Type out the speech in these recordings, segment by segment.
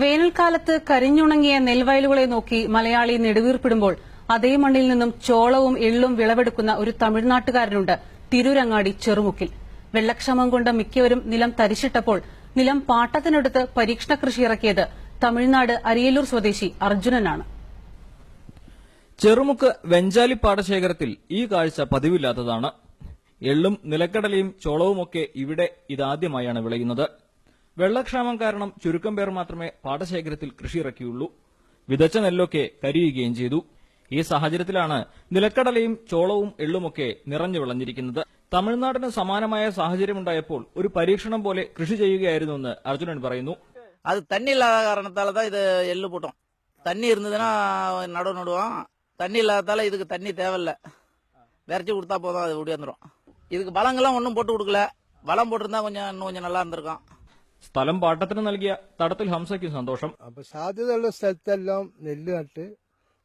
വേനൽക്കാലത്ത് കരിഞ്ഞുണങ്ങിയ നെൽവയലുകളെ നോക്കി മലയാളി നെടുവീർപ്പിടുമ്പോൾ അതേ മണ്ണിൽ നിന്നും ചോളവും എള്ളും വിളവെടുക്കുന്ന ഒരു തമിഴ്നാട്ടുകാരനുണ്ട് തിരൂരങ്ങാടി ചെറുമുക്കിൽ. വെള്ളക്ഷാമം കൊണ്ട് മിക്കവരും നിലം തരിശിട്ടപ്പോൾ നിലം പാട്ടത്തിനെടുത്ത് പരീക്ഷണ കൃഷി ഇറക്കിയത് തമിഴ്നാട് അരിയല്ലൂർ സ്വദേശി അർജുനനാണ്. ചെറുമുക്ക് വെഞ്ചാലി പാടശേഖരത്തിൽ ഈ കാഴ്ച പതിവില്ലാത്തതാണ്. എള്ളും നിലക്കടലയും ചോളവുമൊക്കെ ഇവിടെ ഇതാദ്യമായാണ് വിളയുന്നത്. വെള്ളക്ഷാമം കാരണം ചുരുക്കം പേർ മാത്രമേ പാടശേഖരത്തിൽ കൃഷിയിറക്കിയുള്ളൂ. വിതച്ച നെല്ലൊക്കെ കരിയുകയും ചെയ്തു. ഈ സാഹചര്യത്തിലാണ് നിലക്കടലയും ചോളവും എള്ളുമൊക്കെ നിറഞ്ഞു വിളഞ്ഞിരിക്കുന്നത്. തമിഴ്നാടിന് സമാനമായ സാഹചര്യമുണ്ടായപ്പോൾ ഒരു പരീക്ഷണം പോലെ കൃഷി ചെയ്യുകയായിരുന്നുവെന്ന് അർജുനൻ പറയുന്നു. அது தண்ணி இல்லாத காரணத்தால தான் இது எள்ளு போட்டோம். தண்ணி இருந்ததுன்னா நடுவோம். தண்ணி இல்லாததால இதுக்கு தண்ணி தேவையில்ல, விரைச்சி கொடுத்தா போதும், அது ஓடியாந்துரும். இதுக்கு വളങ്ങളെല്ലാം ഒന്നും പോട്ട് കൊടുക്കല. വളം പോട്ടിരുന്നാ கொஞ்சம் நல்லா இருந்திருக்கும். സ്ഥലം പാട്ടത്തിന് നൽകിയ തടത്തിൽ ഹംസയ്ക്കും സന്തോഷം. അപ്പൊ സാധ്യതയുള്ള സ്ഥലത്തെല്ലാം നെല്ല് നട്ട്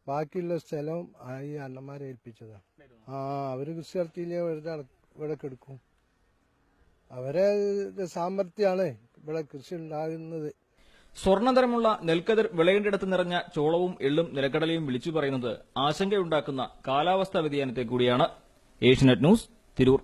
ബാക്കിയുള്ള സ്ഥലം ഈ അണ്ണന്മാരെ ഏൽപ്പിച്ചതാണ്. അവര് കൃഷി നടത്തിയില്ലേ ഇവിടെ കെടുക്കും. അവരെ സാമർഥ്യമാണ് ഇവിടെ കൃഷി ഉണ്ടാകുന്നത്. സ്വർണ്ണതരമുള്ള നെൽക്കതിർ വിളയേണ്ടിടത്ത് നിറഞ്ഞ ചോളവും എള്ളും നിലക്കടലയും വിളിച്ചു പറയുന്നത് ആശങ്കയുണ്ടാക്കുന്ന കാലാവസ്ഥാ വ്യതിയാനത്തെ കൂടിയാണ്. ഏഷ്യനെറ്റ് ന്യൂസ്, തിരൂർ.